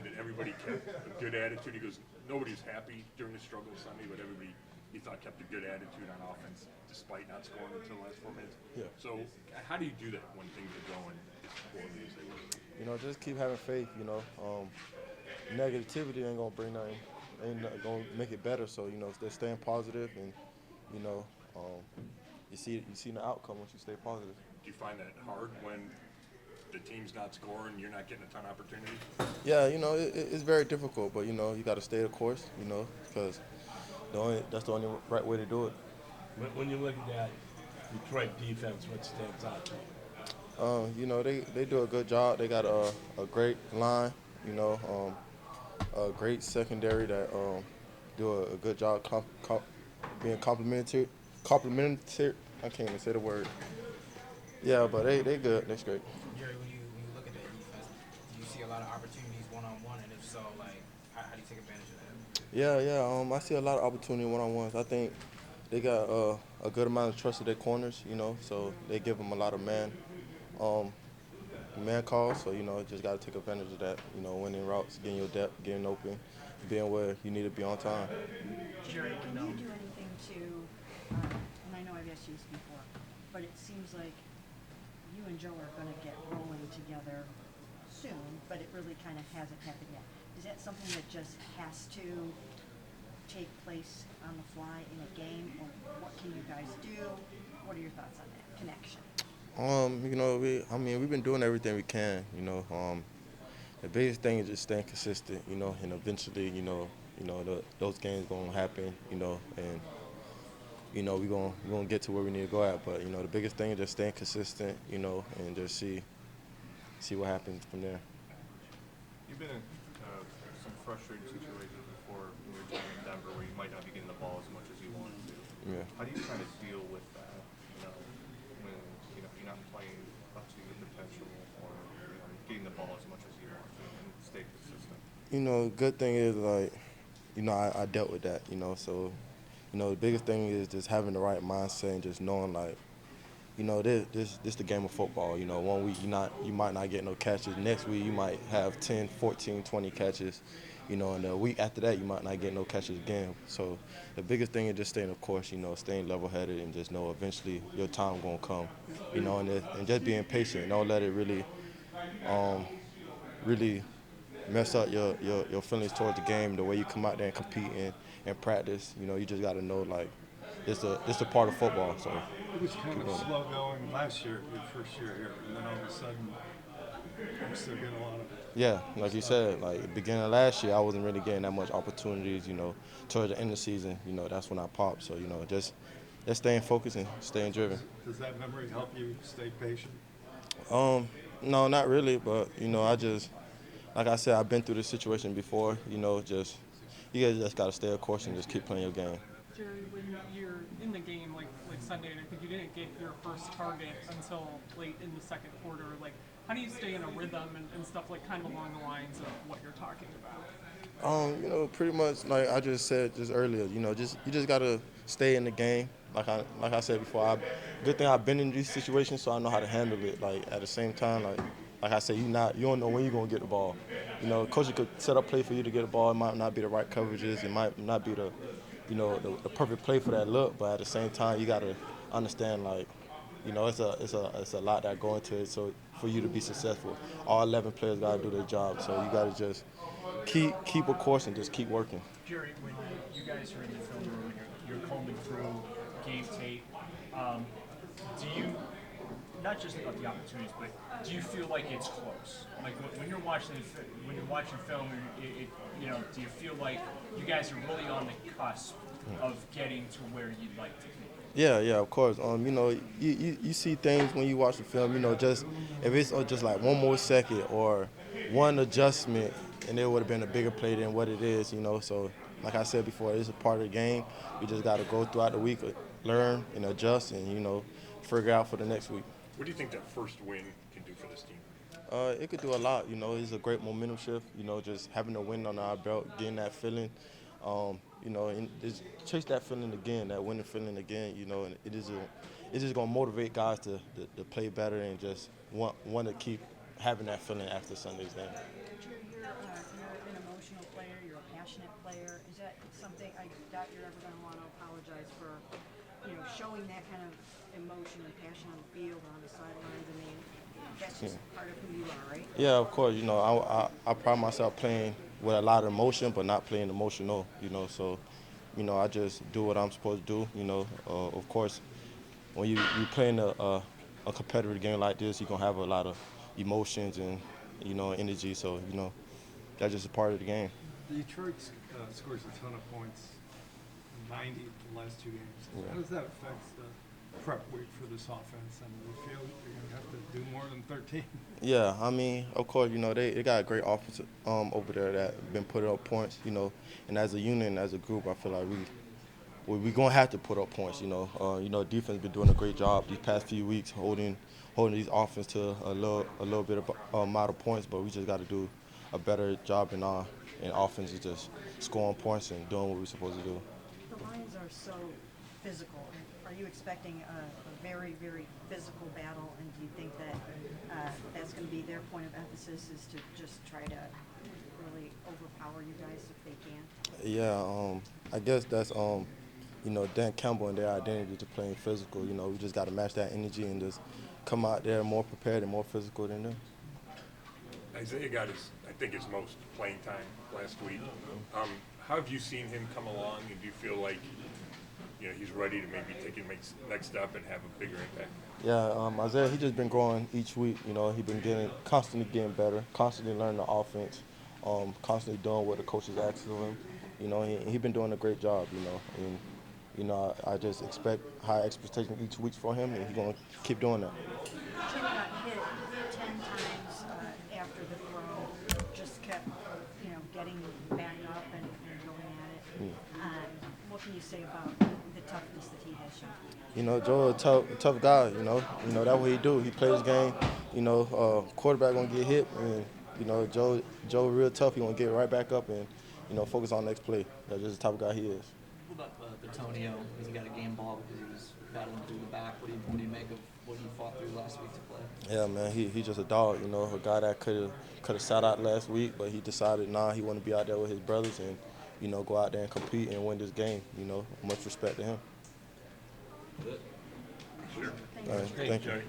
find that everybody kept a good attitude? He goes, nobody was happy during the struggle Sunday, but everybody, he thought, kept a good attitude on offense despite not scoring until the last 4 minutes. Yeah. So how do you do that when things are going as poorly as they were? Just keep having faith. Negativity ain't gonna bring nothing, ain't not gonna make it better. So they're staying positive, and you know, um, you see the outcome once you stay positive. Do you find that hard when the team's not scoring, you're not getting a ton of opportunities? Yeah, it's very difficult, but you got to stay the course. Because that's the only right way to do it. When you look at that Detroit defense, what stands out to you? They do a good job. They got a great line. A great secondary that do a good job being complimentary. Complimentary. I can't even say the word. Yeah, but they good. That's great. Jerry, when you look at that defense, do you see a lot of opportunities one on one? And if so, like, how do you take advantage of that? Yeah. I see a lot of opportunity one-on-ones. I think they got a good amount of trust of their corners. So they give them a lot of um, man calls. So just got to take advantage of that. Winning routes, getting your depth, getting open, being where you need to be on time. Jerry, can you do anything to, and I know I've asked you this before, but it seems like you and Joe are going to get rolling together soon, but it really kind of hasn't happened yet. Is that something that just has to take place on the fly in a game, or what can you guys do? What are your thoughts on that connection? We've been doing everything we can. The biggest thing is just staying consistent. And eventually, those games gonna happen. And we're gonna get to where we need to go at. But the biggest thing is just staying consistent. And just see what happens from there. You've been in some frustrating situations before in your time in Denver where you might not be getting the ball as much as you wanted to. Yeah. How do you kind of deal with that? When you're not playing up to your potential or getting the ball as much as you want to and stay consistent. Good thing is I dealt with that. So the biggest thing is just having the right mindset and just knowing this the game of football. 1 week you might not get no catches. Next week you might have 10, 14, 20 catches. And the week after that you might not get no catches again. So the biggest thing is just staying the course. Staying level-headed and just know eventually your time gonna come. And just being patient. Don't let it really mess up your feelings towards the game. The way you come out there and compete and practice. You just got to know it's a part of football. So it was kind of slow going last year, your first year here, and then all of a sudden, I'm still getting a lot of. Yeah, like you said, beginning of last year, I wasn't really getting that much opportunities. Towards the end of the season, that's when I popped. So just staying focused and staying driven. Does that memory help you stay patient? No, not really, but I just, like I said, I've been through this situation before. You guys just gotta stay the course and just keep playing your game. Jerry, when you're in the game like Sunday, and I think you didn't get your first target until late in the second quarter, how do you stay in a rhythm and stuff kind of along the lines of what you're talking about? Pretty much like I just said just earlier, you just gotta stay in the game. Like I said before, good thing I've been in these situations, so I know how to handle it. At the same time, like I said, you don't know when you're gonna get the ball. Coach could set up play for you to get the ball. It might not be the right coverages. It might not be the perfect play for that look. But at the same time, you gotta understand it's a lot that go into it. So for you to be successful, all 11 players gotta do their job. So you gotta just keep a course and just keep working. Jerry, when you guys are in the film room and you're combing through game tape, do you, not just about the opportunities, but do you feel like it's close? When you're watching film, do you feel like you guys are really on the cusp of getting to where you'd like to be? Yeah, of course. You see things when you watch the film. Just if it's just like one more second or one adjustment, and it would have been a bigger play than what it is. So like I said before, it's a part of the game. We just got to go throughout the week, learn and adjust, and figure out for the next week. What do you think that first win can do for this team? It could do a lot. It's a great momentum shift. Just having a win on our belt, getting that feeling. And just chase that feeling again, that winning feeling again. And it's just gonna motivate guys to play better and just want to keep having that feeling after Sunday's game. You're passionate player. Is that something, I doubt you're ever gonna wanna apologize for, showing that kind of emotion and passion on the field or on the sidelines? I mean, that's just part of who you are, right? Yeah, of course. I pride myself playing with a lot of emotion, but not playing emotional. So I just do what I'm supposed to do. Of course, when you playing a competitive game like this, you're gonna have a lot of emotions and energy. So that's just a part of the game. Detroit scores a ton of points, 90 the last 2 games. Yeah. How does that affect the prep week for this offense? I mean, you feel you're going to have to do more than 13? Yeah, I mean, of course, they got a great offense over there that been putting up points. And as a unit and as a group, I feel like we're gonna have to put up points. Defense been doing a great job these past few weeks holding these offense to a little bit of amount of points, but we just got to do a better job in offense, is just scoring points and doing what we're supposed to do. The Lions are so physical. Are you expecting a very, very physical battle, and do you think that that's going to be their point of emphasis, is to just try to really overpower you guys if they can? Yeah, I guess that's Dan Campbell and their identity to playing physical. We just got to match that energy and just come out there more prepared and more physical than them. Isaiah got I think his most playing time last week. How have you seen him come along, and do you feel like he's ready to maybe take a next step and have a bigger impact? Yeah, Isaiah, he just been growing each week. He been constantly getting better, constantly learning the offense, constantly doing what the coaches ask of him. He been doing a great job. And I just expect high expectations each week for him, and he's gonna keep doing that. Tim got hit 10 times after the throw, just kept, getting back up and going at it. What can you say about the toughness that he has shown? Joe a tough guy. That's what he do. He plays his game. Quarterback gonna get hit, and Joe real tough. He gonna get right back up and focus on the next play. That's just the type of guy he is. What about Antonio? Has he got a game ball because he was battling through the back? What do you make of what he fought through last week to play? Yeah, man, he just a dog. A guy that could have sat out last week, but he decided he want to be out there with his brothers and go out there and compete and win this game. Much respect to him. Sure. All right, thank you.